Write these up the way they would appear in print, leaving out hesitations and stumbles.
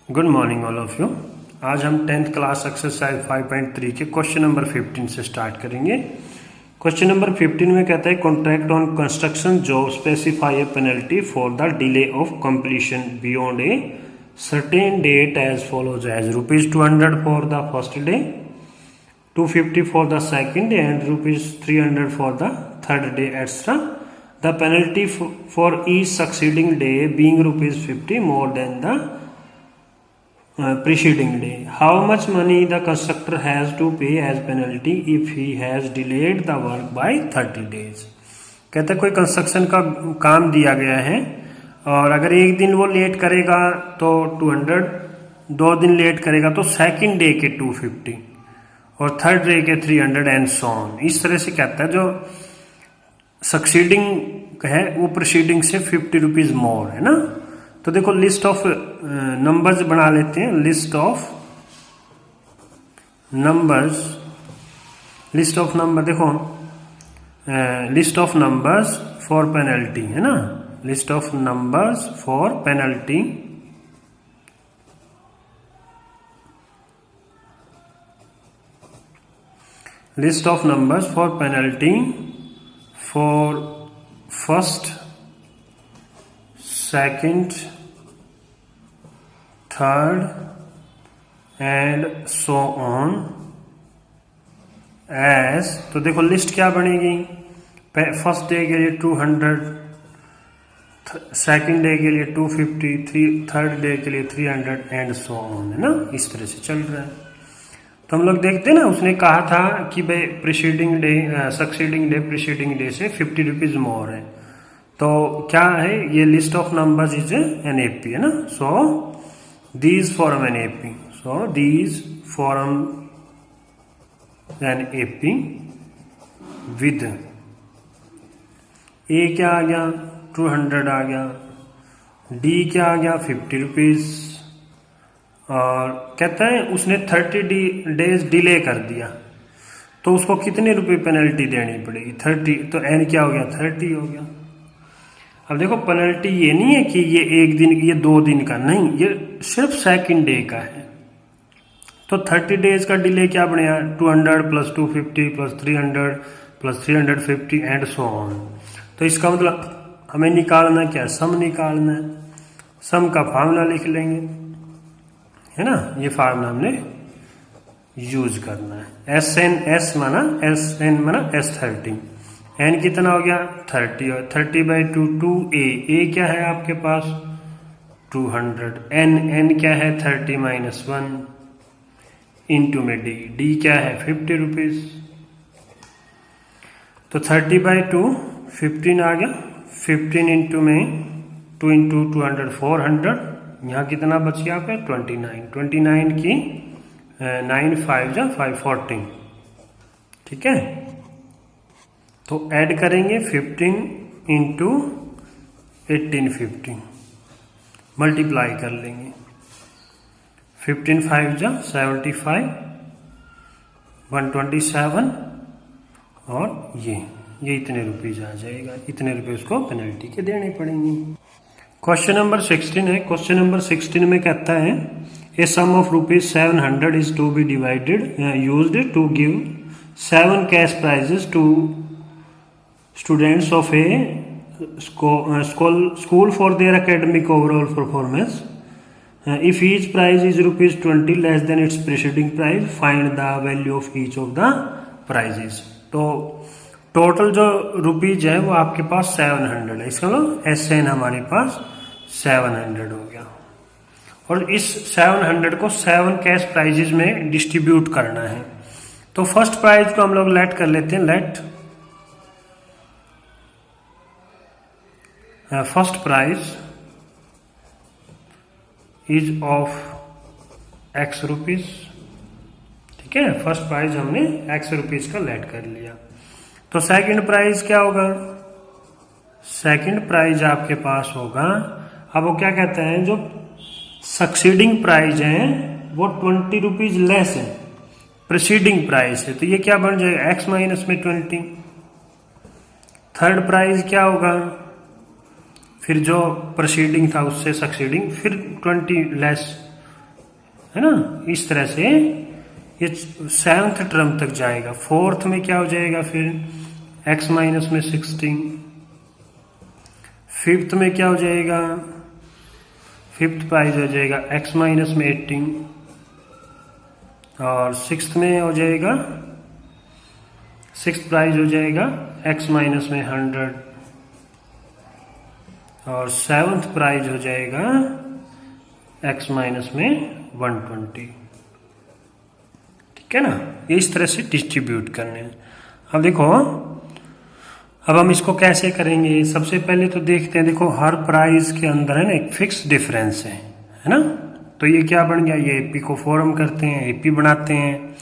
Good morning all of you. आज हम 10th class exercise 5.3 के क्वेश्चन नंबर 15 से स्टार्ट करेंगे। क्वेश्चन नंबर 15 में कहता है contract on construction job specify a penalty for the delay of completion beyond a certain date as follows as ₹200 for the first day, 250 for the second day and ₹300 for the third day extra. The penalty for each succeeding day being ₹50 more than the preceding day. How much money the constructor has to pay as penalty if he has delayed the work by 30 days? कहते हैं कोई construction का काम दिया गया है और अगर एक दिन वो लेट करेगा तो 200, 2 दिन लेट करेगा तो सेकंड डे के 250 और थर्ड डे के 300 एंड सो ऑन। इस तरह से कहता है जो सक्सीडिंग है वो प्रीसीडिंग से ₹50 मोर है ना। तो देखो लिस्ट ऑफ नंबर्स बना लेते हैं। लिस्ट ऑफ नंबर देखो list of numbers for penalty है ना। List of numbers for penalty list of numbers for penalty for first, second, third and so on as. तो देखो लिस्ट क्या बनेगी, फर्स्ट डे के लिए 200, सेकंड डे के लिए 250, थर्ड डे के लिए 300 एंड सो ऑन है ना। इस तरह से चल रहा है। तो हम लोग देखते हैं ना, उसने कहा था कि भाई preceding day succeeding day preceding day से ₹50 मोर है। तो क्या है ये list of numbers is an AP है ना। So these form an AP, so these form an AP with a क्या आ गया 200 आ गया, डी क्या आ गया ₹50 और कहता है उसने 30 डेज डिले कर दिया तो उसको कितने रुपए पेनल्टी देनी पड़ेगी 30। तो एन क्या हो गया 30 हो गया। अब देखो पेनल्टी ये नहीं है कि ये एक दिन ये 2 दिन का नहीं, ये सिर्फ सेकंड डे का है। तो 30 डेज का डिले क्या बनेगा 200 + 250 + 300 + 350 एंड सो ऑन। तो इसका मतलब हमें निकालना क्या है, सम निकालना है। सम का फार्मूला लिख लेंगे है ना। ये फार्मूला हमने यूज करना है। एस माना S30, एन कितना हो गया 30 और 30/2 2a क्या है आपके पास 200, एन क्या है 30 - 1 इंटू में डी क्या है ₹50। तो 30/2 15 आ गया, 15 इंटू में 2 इंटू 200 400, यहाँ कितना बच गया आपका 29 की 9 5 जा 514 ठीक है। तो ऐड करेंगे 15 इंटू 1850 मल्टीप्लाई कर लेंगे 15 5 जा 75 127 और ये इतने रुपीज आ जाएगा। इतने रुपए उसको पेनल्टी के देने पड़ेंगे। क्वेश्चन नंबर 16 है। क्वेश्चन नंबर 16 में कहता है a sum of ₹700 is to be divided used to give 7 cash prizes to students of a school for their academic overall performance. If each prize is ₹20 less than its preceding prize, find the value of each of the prizes. तो total जो rupees है वो आपके पास 700 है। इसका मतलब SN हमारे पास 700 हो गया और इस 700 को 7 कैश प्राइजेस में डिस्ट्रीब्यूट करना है। तो फर्स्ट प्राइज को हम लोग लेट कर लेते हैं। Let first prize is of X rupees ठीक है। फर्स्ट प्राइज हमने X रुपीज का लेट कर लिया। तो सेकंड प्राइज क्या होगा, सेकंड प्राइज आपके पास होगा। अब वो क्या कहता है जो सक्सीडिंग प्राइज है वो ₹20 लेस है प्रीसीडिंग प्राइस है। तो ये क्या बन जाएगा X माइनस में 20। थर्ड प्राइज क्या होगा फिर जो प्रोसीडिंग था उससे सक्सीडिंग फिर 20 लेस है ना। इस तरह से ये 7th टर्म तक जाएगा। 4th में क्या हो जाएगा फिर, x माइनस में 16। 5th में क्या हो जाएगा, 5th प्राइज हो जाएगा x माइनस में 18। और 6th में हो जाएगा, 6th प्राइज हो जाएगा x माइनस में 100। और 7th प्राइज हो जाएगा x माइनस में 120। ठीक है ना। ये इस तरह से डिस्ट्रीब्यूट करने हैं। अब देखो, अब हम इसको कैसे करेंगे। सबसे पहले तो देखते हैं, देखो हर प्राइस के अंदर है ना एक फिक्स डिफरेंस है ना। तो ये क्या बन गया, ये एपी को फॉर्म करते हैं, एपी बनाते हैं।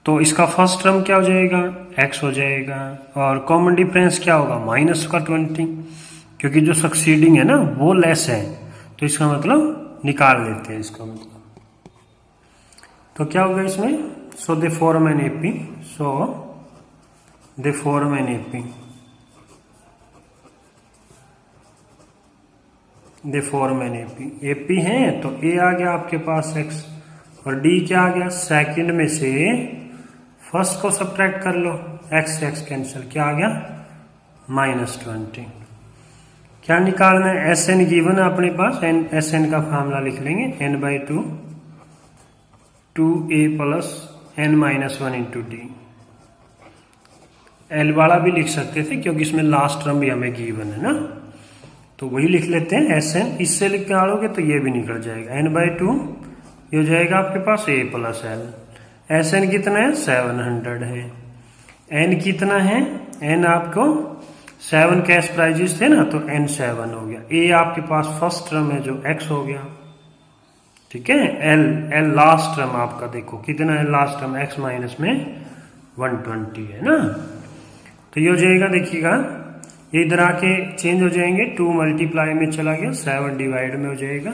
तो इसका फर्स्ट टर्म क्या हो जाएगा, x हो जाएगा। और कॉमन डिफरेंस क्या होगा, माइनस का 20, क्योंकि जो सक्सीडिंग है ना वो लेस है, तो इसका मतलब निकाल लेते हैं इसका मतलब। तो क्या होगा इसमें, so they form an AP, so they form an AP, they form an AP. AP है तो ए आ गया आपके पास x, और डी क्या आ गया, सेकंड में से फर्स्ट को सब्ट्रैक्ट कर लो, x से x कैंसिल, क्या आ गया -20। क्या निकालना है, एस एन गिवन है अपने पास, एन एस एन का फॉर्मूला लिख लेंगे, n/2 2a plus n-1 into D. L वाला भी लिख सकते थे क्योंकि इसमें लास्ट टर्म भी हमें गिवन है ना, तो वही लिख लेते हैं एस एन। इससे निकालोगे तो ये भी निकल जाएगा, n/2 ये हो जाएगा आपके पास a plus l. S n कितना है, 700 है। एन कितना है, एन आपको 7 कैश प्राइजेस थे ना, तो n 7 हो गया। ए आपके पास फर्स्ट टर्म है जो x हो गया, ठीक है। एल लास्ट टर्म आपका देखो कितना है, लास्ट टर्म x माइनस में 120 है ना। तो ये हो जाएगा, देखिएगा ये इधर आके चेंज हो जाएंगे, 2 मल्टीप्लाई में चला गया, 7 डिवाइड में हो जाएगा।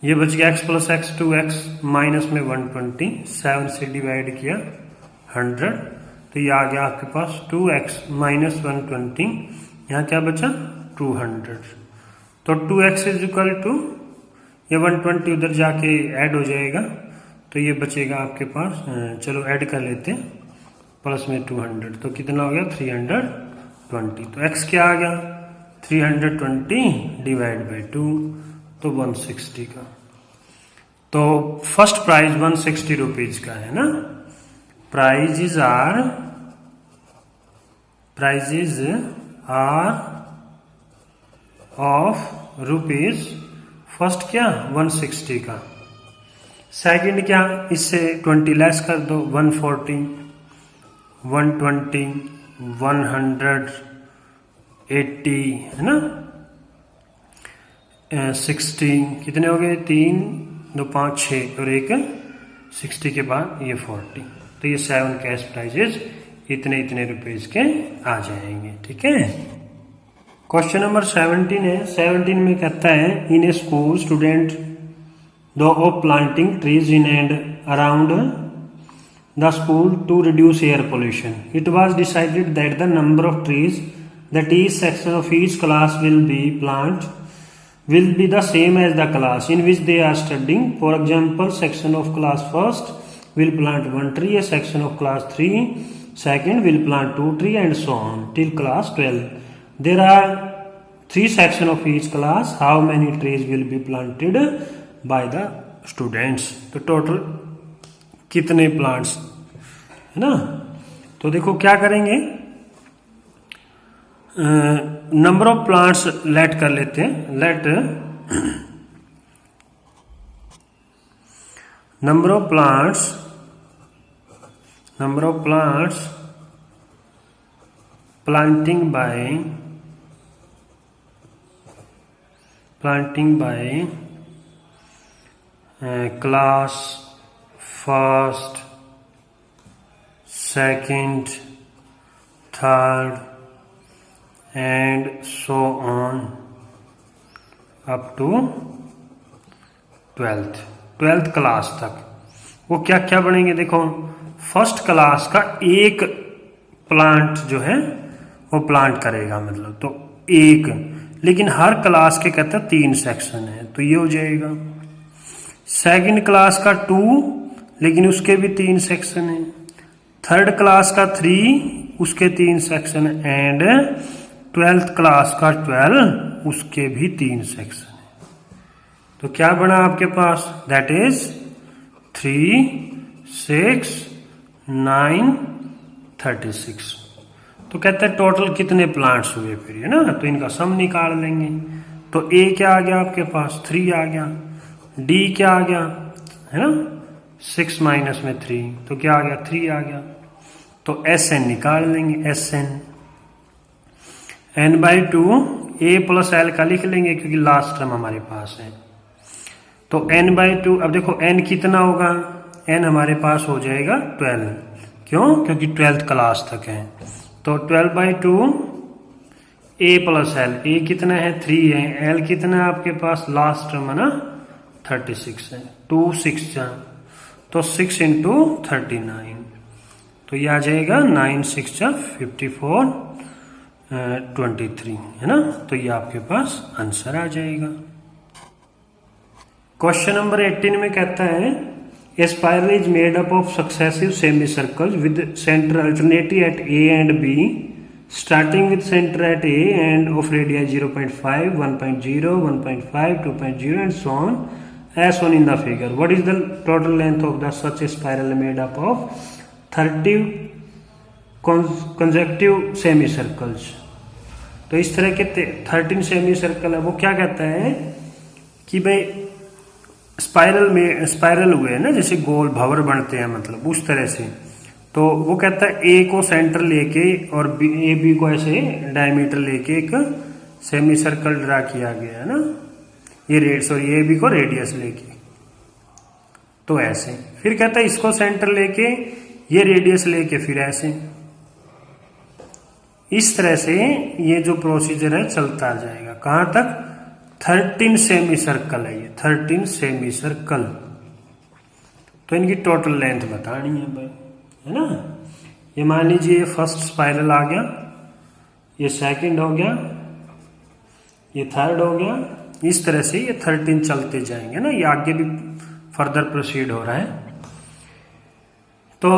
ये बच गया x plus x 2x minus में 120, 7 से डिवाइड किया 100, तो ये आ गया आपके पास 2x माइनस 120, यहाँ क्या बचा 200। तो 2x इज इक्वल टू, ये 120 उधर जाके ऐड हो जाएगा, तो ये बचेगा आपके पास, चलो ऐड कर लेते हैं, प्लस में 200, तो कितना हो गया 320। तो x क्या आ गया 320 डिवाइड बाई 2, तो 160 का। तो फर्स्ट प्राइस 160 रुपीज का है ना। Prizes are of rupees, first क्या 160 का, सेकंड क्या, इससे 20 लेस कर दो, 140, 120, 180 है ना, 60, कितने हो गए, 3 2 5 6 और एक 60 के बाद ये 40, तो ये 7 कैश प्राइजेज इतने इतने रुपीज के आ जाएंगे। ठीक है। क्वेश्चन नंबर 17 है। 17 में कहता है, in a school students thought of planting trees in and around the school to reduce air pollution. It was decided that the number of trees that each section of each class will be the same as the class in which they are studying. For example, section of class first will plant 1 tree, a section of class 3 second will plant 2 tree, and so on till class 12. There are 3 sections of each class. How many trees will be planted by the students? तो total कितने plants है ना। तो देखो क्या करेंगे, number of plants late कर लेते हैं, let number of plants planting by class first second third and so on up to 12th class तक। वो क्या क्या बनेंगे, देखो फर्स्ट क्लास का एक प्लांट जो है वो प्लांट करेगा, मतलब तो एक, लेकिन हर क्लास के कहते हैं 3 सेक्शन है, तो ये हो जाएगा। सेकंड क्लास का 2, लेकिन उसके भी 3 सेक्शन है। थर्ड क्लास का 3, उसके 3 सेक्शन, एंड 12th क्लास का 12, उसके भी 3 सेक्शन है। तो क्या बना आपके पास? That is 3, 6, 9, 36। तो कहते हैं टोटल कितने प्लांट्स हुए फिर, है ना? तो इनका सम निकाल लेंगे। तो ए क्या आ गया आपके पास? 3 आ गया। डी क्या आ गया, है ना? 6 माइनस में 3, तो क्या आ गया? 3 आ गया। तो एस एन निकाल लेंगे, s n n/2 a plus l का लिख लेंगे क्योंकि लास्ट टर्म हमारे पास है। तो n/2, अब देखो n कितना होगा? n हमारे पास हो जाएगा 12। क्यों? क्योंकि 12th क्लास तक है। तो 12/2 a प्लस एल, a कितना है? 3 है। l कितना है आपके पास? लास्ट टर्म है ना, 36 है। 2 6 जा, तो 6 इंटू 39, तो ये आ जाएगा 9 6 जा 54, 23, है ना? तो ये आपके पास आंसर आ जाएगा। क्वेश्चन नंबर 18 में कहता है a spiral is made up of successive semi circles with centre alternative at A and B, starting with centre at A and of radius 0.5, 1.0, 1.5, 2.0 and so on as shown in the figure. What is the total length of the such a spiral made up of 30 consecutive semicircles? तो इस तरह के 13 semi circle है। वो क्या कहता है कि भाई स्पाइरल हुए हैं ना, जैसे गोल भंवर बनते हैं, मतलब उस तरह से। तो वो कहता है ए को सेंटर लेके और ए बी को ऐसे डायमीटर लेके एक सेमी सर्कल ड्रा किया गया है ना, ये ए बी को रेडियस लेके। तो ऐसे फिर कहता है इसको सेंटर लेके, ये रेडियस लेके, फिर ऐसे। इस तरह से ये जो प्रोसीजर है चलता जाएगा। कहां तक? 13 सेमी सर्कल है ये, 13 सेमी सर्कल। तो इनकी टोटल लेंथ बतानी है भाई, है ना? ये मान लीजिए ये फर्स्ट स्पाइरल आ गया, ये सेकंड हो गया, ये थर्ड हो गया। इस तरह से ये 13 चलते जाएंगे ना, ये आगे भी फर्दर प्रोसीड हो रहा है। तो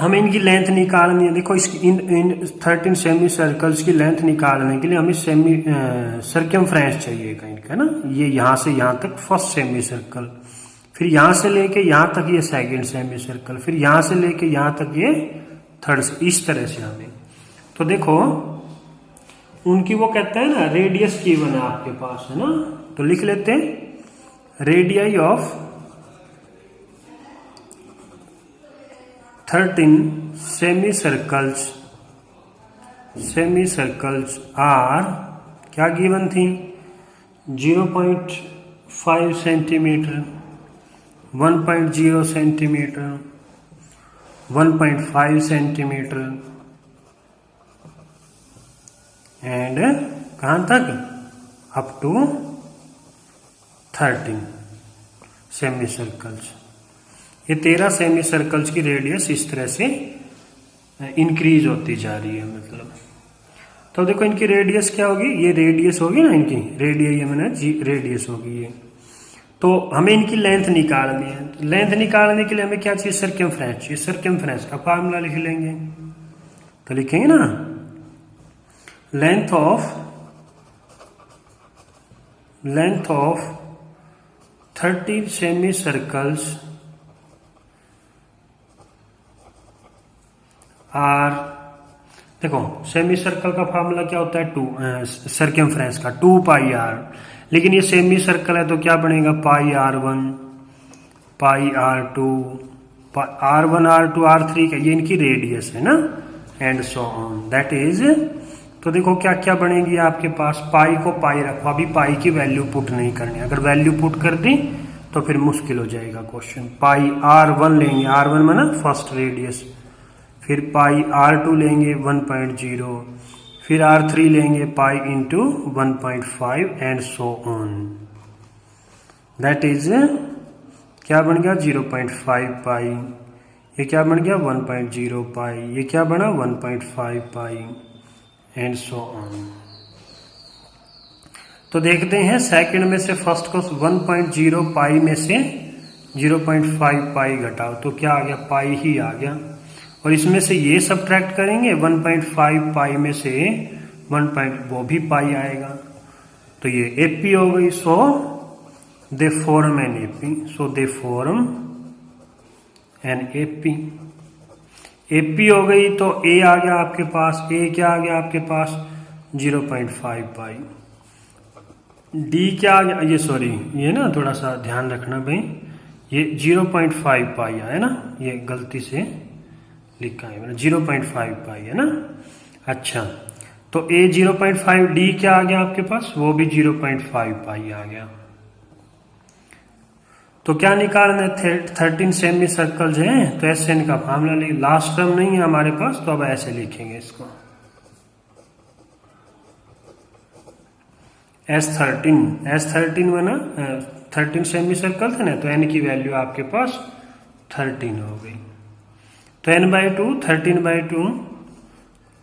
हमें इनकी लेंथ निकालनी है। देखो इसकी इन 13 सेमी सर्कल्स की लेंथ निकालने के लिए हमें सर्कमफ्रेंस चाहिए कहीं का, ना? ये यहां से यहां तक फर्स्ट सेमी सर्कल, फिर यहां से लेके यहां तक ये सेकंड सेमी सर्कल, फिर यहां से लेके यहां तक ये थर्ड, इस तरह से हमें। तो देखो उनकी वो कहते हैं ना रेडियस की बना आपके पास, है ना? तो लिख लेते हैं radii of 13 semi circles are क्या गिवन थी? 0.5 सेंटीमीटर, 1.0 सेंटीमीटर, 1.5 सेंटीमीटर एंड कहां तक? Up to 13 semi circles. ये 13 सेमी सर्कल्स की रेडियस इस तरह से इंक्रीज होती जा रही है, मतलब। तो देखो इनकी रेडियस क्या होगी? ये रेडियस होगी ना इनकी, रेडियस मैंने रेडियस होगी ये। तो हमें इनकी लेंथ निकालनी है। तो लेंथ निकालने के लिए हमें क्या चाहिए? सर्कमफ्रेंस चाहिए। सर्कमफ्रेंस का फार्मूला लिख लेंगे। तो लिखेंगे ना length of 30 semi circles are, देखो सेमी सर्कल का फार्मूला क्या होता है? 2 सर्कमफ्रेंस का 2 पाई आर, लेकिन ये सेमी सर्कल है तो क्या बनेगा? पाई R1, पाई R2, R1, R2, R3 का ये इनकी रेडियस है ना, and so on that is. तो देखो क्या क्या बनेगी आपके पास? पाई को पाई रखो, अभी पाई की वैल्यू पुट नहीं करनी, अगर वैल्यू पुट कर दी तो फिर मुश्किल हो जाएगा क्वेश्चन। पाई R1 लेंगे, R1 माना फर्स्ट रेडियस, फिर पाई R2 लेंगे 1.0, फिर R3 लेंगे pi into 1.5 and so on. That is क्या बन गया? 0.5 पाई। ये क्या बन गया? 1.0 पाई। ये क्या बना? 1.5 पाई एंड सो ऑन। तो देखते हैं सेकंड में से फर्स्ट को 1.0 पाई में से 0.5 पाई घटाओ तो क्या आ गया, पाई ही आ गया। और इसमें से ये सब्ट्रैक्ट करेंगे 1.5 पाई में से 1 वो भी पाई आएगा, तो ये एपी हो गई। So they form an AP, so they form an AP. AP हो गई तो ए आ गया आपके पास, ए क्या आ गया आपके पास 0.5 पाई। डी क्या आ गया, ये सॉरी ये ना थोड़ा सा ध्यान रखना भाई, ये 0.5 पाई है ना, ये गलती से लिखा है मैंने 0.5 पाई है ना। अच्छा तो ए 0.5, डी क्या आ गया आपके पास, वो भी 0.5 पाई आ गया। तो क्या निकालना है, 13 सेमी सर्कल्स हैं, तो एस एन का फार्मूला लिख, लास्ट टर्म नहीं है हमारे पास तो अब ऐसे लिखेंगे इसको, S13 बना, 13 सेमी सर्कल थे ना, तो n की वैल्यू आपके पास 13 हो गई। तो n/2 13/2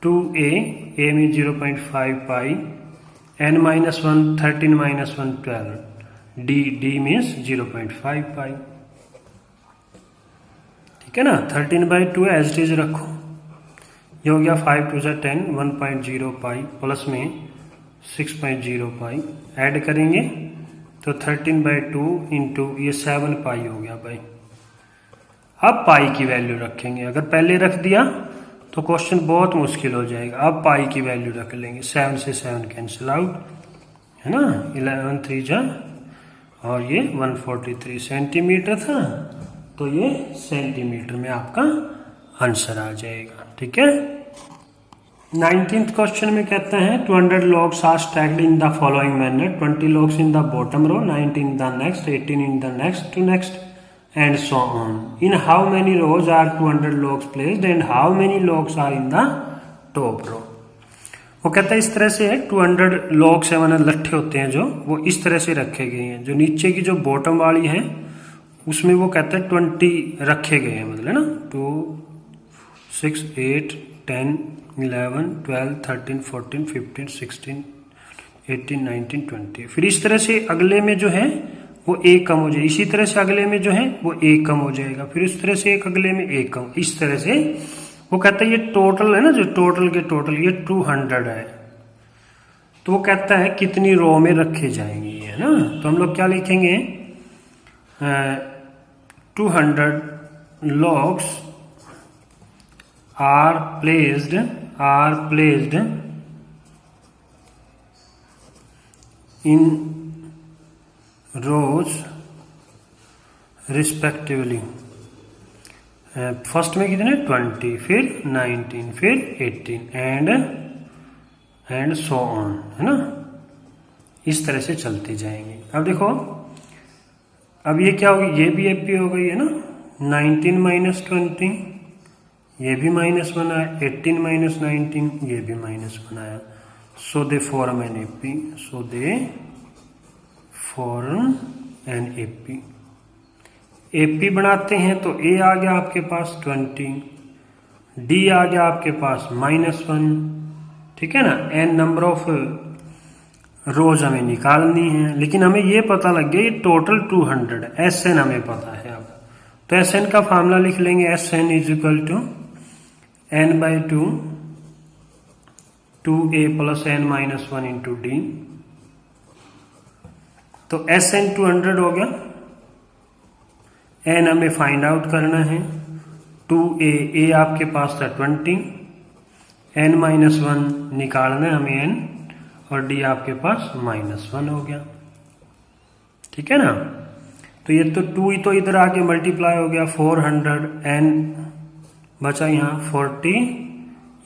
2a, a में 0.5 पाई, n-1 13 - 1 12, d मीन्स 0.5 पाई। ठीक है ना, 13/2 एज इट इज रखो, ये हो गया 5 2 10 1.0 पाई प्लस में 6.0 पाई, ऐड करेंगे तो 13/2 इंटू ये 7 पाई हो गया भाई। अब पाई की वैल्यू रखेंगे, अगर पहले रख दिया तो क्वेश्चन बहुत मुश्किल हो जाएगा। अब पाई की वैल्यू रख लेंगे, 7 से 7 कैंसिल आउट है ना, 11 3 जा, और ये 143 सेंटीमीटर था, तो ये सेंटीमीटर में आपका आंसर आ जाएगा। ठीक है, 19th क्वेश्चन में कहते हैं 200 logs are stacked in the following manner, 20 logs in the bottom row, 19 in the next, 18 in the next to next and so on. In how many rows are 200 logs placed and how many logs are in the top row? वो कहता है इस तरह से 200 logs है, मतलब लट्ठे होते हैं जो, वो इस तरह से रखे गए हैं, जो नीचे की जो बॉटम वाली है उसमें वो कहता है 20 रखे गए हैं, मतलब है ना, 2 6 8 10 11 12 13 14 15 16 18 19 20। फिर इस तरह से अगले में जो है वो एक कम हो जाएगा, इसी तरह से अगले में जो है वो एक कम हो जाएगा, फिर इस तरह से एक अगले में एक कम, इस तरह से वो कहता है ये टोटल है ना, जो टोटल के टोटल ये 200 है, तो वो कहता है कितनी रो में रखे जाएंगे, है ना। तो हम लोग क्या लिखेंगे, 200 logs are placed in rows respectively। First में कितने 20, फिर 19, फिर 18 एंड सो ऑन, है ना, इस तरह से चलते जाएंगे। अब देखो, अब ये क्या होगी, ये भी एपी हो गई है ना, 19 - 20 ये भी -1 आया, 18 - 19 ये भी -1 आया, so they form an AP, so they form an AP. AP बनाते हैं तो ए आ गया आपके पास 20, डी आ गया आपके पास -1, ठीक है ना। एन नंबर ऑफ रोज हमें निकालनी है, लेकिन हमें ये पता लग गया ये टोटल 200 है, एस एन हमें पता है। अब तो एस एन का फार्मूला लिख लेंगे, s n is equal to n/2 2a + n-1 into d. तो एस एन 200 हो गया, एन हमें फाइंड आउट करना है, 2a, ए आपके पास था 20, n-1 निकालना है हमें n, और डी आपके पास -1 हो गया, ठीक है ना। तो ये तो 2 ही तो इधर आके मल्टीप्लाई हो गया, 400 n बचा यहाँ 40,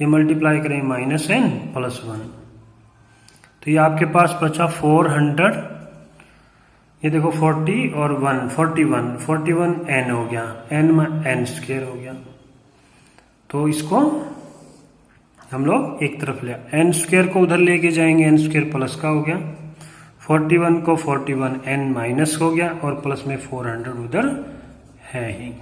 ये मल्टीप्लाई करें -n +1, तो ये आपके पास बचा 400, ये देखो 40 और 1 41 n हो गया, n² हो गया। तो इसको हम लोग एक तरफ ले, n² को उधर लेके जाएंगे, n² प्लस का हो गया, 41 को 41 n माइनस हो गया, और प्लस में 400 उधर है ही।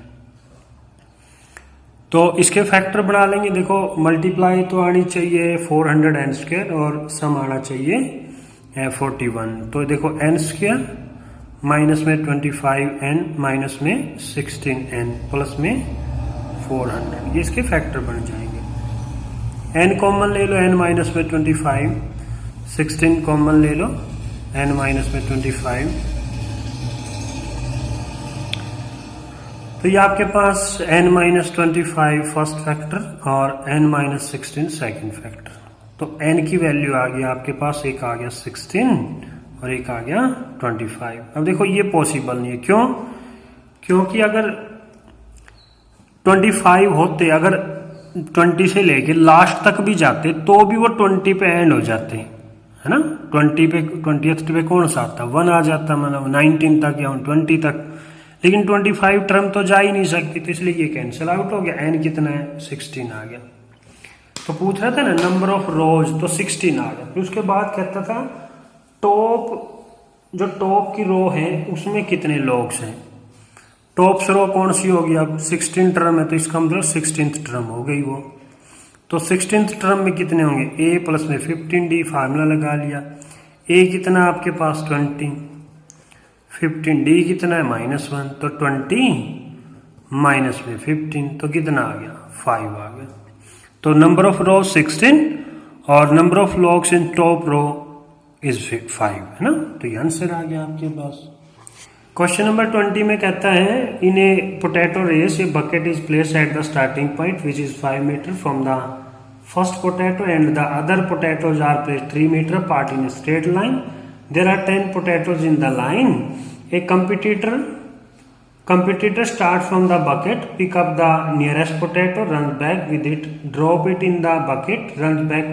तो इसके फैक्टर बना लेंगे, देखो मल्टीप्लाई तो आनी चाहिए 400 n² और सम आना चाहिए 41। तो देखो n² माइनस में 25n, माइनस में 16n, प्लस में 400, ये इसके फैक्टर बन जाएंगे। n कॉमन ले लो, n माइनस में 25, 16 कॉमन ले लो, n माइनस में 25, तो ये आपके पास n माइनस 25 फर्स्ट फैक्टर और n माइनस 16 सेकेंड फैक्टर। तो n की वैल्यू आ गई आपके पास, एक आ गया 16 और एक आ गया 25। अब देखो ये पॉसिबल नहीं है, क्यों? क्योंकि अगर 25 होते, अगर 20 से लेके लास्ट तक भी जाते तो भी वो 20 पे एंड हो जाते, है ना। 20 पे, 20th पे कौन सा आता, 1 आ जाता, मतलब 19 तक या 20 तक, लेकिन 25 टर्म तो जा ही नहीं सकती, तो इसलिए ये कैंसिल आउट हो गया। n कितना है, 16 आ गया। तो पूछ रहा था ना नंबर ऑफ रोज, तो 16 आ गया। फिर उसके बाद कहता था टॉप, जो टॉप की रो है उसमें कितने लॉग्स हैं। टॉप रो कौन सी होगी, अब 16 टर्म है तो इसका मतलब 16th टर्म हो गई वो। तो 16th टर्म में कितने होंगे, a प्लस में 15d, फार्मूला लगा लिया। a कितना आपके पास 20, 15d कितना है -1, तो 20 माइनस में 15, तो कितना आ गया, 5 आ गया। तो नंबर ऑफ रो 16 और number of logs in top row is 5, है ना। तो ये आंसर आ गया आपके पास। क्वेश्चन नंबर 20 में कहता है in a potato race a bucket is placed at the starting point which is 5 metre from the first potato and the other potatoes are placed 3 metres apart in a straight line. There are 10 potatoes in the line. A competitor start from the bucket, pick up the nearest potato, runs back with it, drop it in the bucket, runs back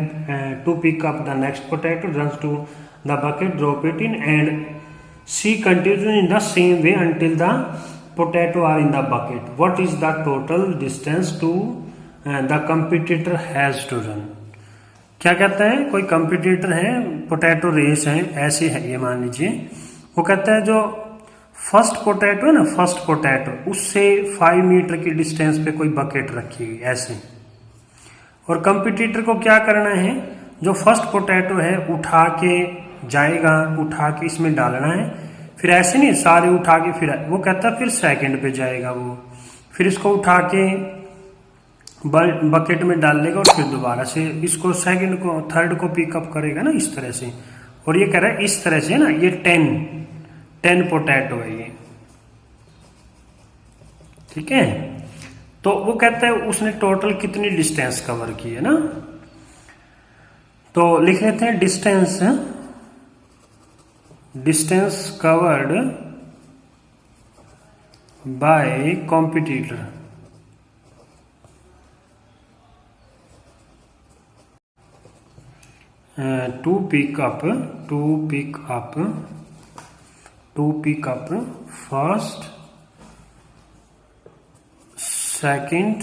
to pick up the next potato, runs to the bucket, drop it in, and she continues in the same way until the potato are in the bucket. What is the total distance to the competitor has to run? क्या कहता है, कोई competitor है, potato race है, ऐसे है ये मान लीजिए। वो कहता है जो फर्स्ट पोटैटो है ना, फर्स्ट पोटैटो, उससे 5 मीटर की डिस्टेंस पे कोई बकेट रखी हुई ऐसे, और कंपटीटर को क्या करना है, जो फर्स्ट पोटैटो है उठा के जाएगा, उठा के इसमें डालना है, फिर ऐसे नहीं सारे उठा के, फिर वो कहता है फिर सेकंड पे जाएगा वो, फिर इसको उठा के बकेट में डाल लेगा और फिर दोबारा से इसको सेकंड को, थर्ड को पिकअप करेगा ना, इस तरह से। और ये कह रहा है इस तरह से ना, ये 10 पोटैटो है ये, ठीक है। तो वो कहता है उसने टोटल कितनी डिस्टेंस कवर की है ना, तो लिख लेते हैं distance covered by competitor. To pick up first, second,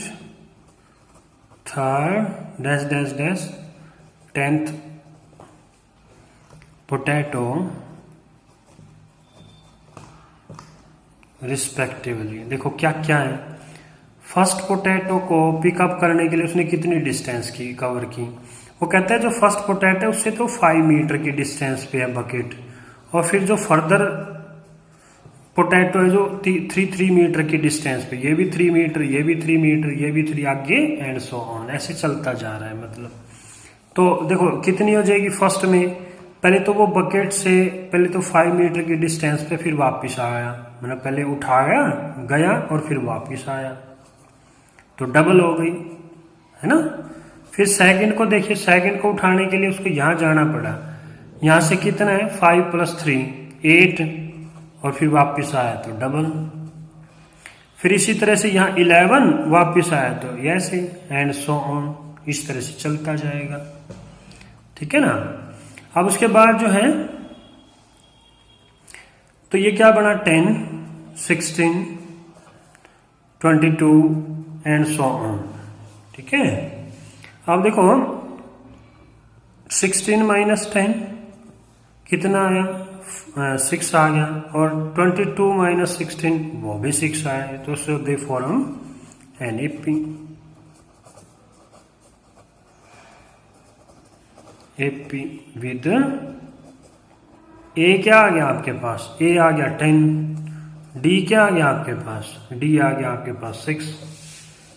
third, dash 10th potato respectively. देखो क्या क्या है, फर्स्ट पोटैटो को पिकअप करने के लिए उसने कितनी डिस्टेंस की कवर की। वो कहता है जो फर्स्ट पोटैटो है उससे तो 5 मीटर की डिस्टेंस पे है बकेट, और फिर जो फर्दर पोटैटो है जो 3 मीटर की डिस्टेंस पे, ये भी 3 मीटर, ये भी 3 मीटर, ये भी 3, आगे एंड सो ऑन, ऐसे चलता जा रहा है मतलब। तो देखो कितनी हो जाएगी, फर्स्ट में पहले तो वो बकेट से पहले तो 5 मीटर की डिस्टेंस पे फिर वापस आया, मतलब पहले उठाया गया और फिर वापस आया, तो डबल हो गई, है ना। फिर सेकंड को देखिए, सेकंड को उठाने के लिए उसको यहां जाना पड़ा, यहां से कितना है 5 + 3 8, और फिर वापस आया तो डबल। फिर इसी तरह से यहाँ 11 वापस आया तो ऐसे एंड सो ऑन, इस तरह से चलता जाएगा, ठीक है ना। अब उसके बाद जो है तो ये क्या बना, 10, 16, 22 एंड सो ऑन, ठीक है। अब देखो 16 - 10 कितना आया, 6 आ गया, और 22 - 16 वो भी 6 आया, तो so they form an AP with a क्या आ गया आपके पास, ए आ गया 10, डी क्या आ गया आपके पास, डी आ गया आपके पास 6,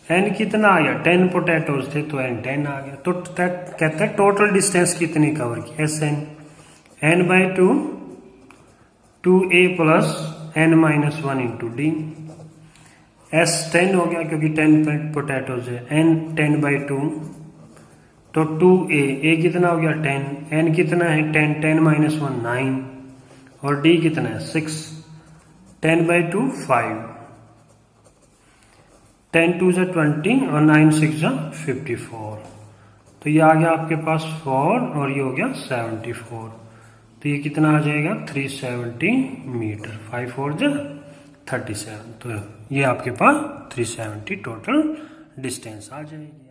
एन कितना आ गया, 10 पोटैटोज थे तो एन 10 आ गया। तो कहते हैं टोटल डिस्टेंस कितनी कवर की, s n by 2, 2a plus n minus 1 into d. S 10 हो गया क्योंकि 10 पोटैटोज है, n 10 बाई 2 तो 2a, a कितना हो गया 10, n कितना है 10, 10 माइनस 1 9 और d कितना है 6, 10 बाई 2 5, 10 2 जा 20 और 9 6 जा 54। तो ये आ गया आपके पास 4 और ये हो गया 74। तो ये कितना आ जाएगा 370 मीटर, 5 4 जा 37। तो ये आपके पास 370 टोटल डिस्टेंस आ जाएगी।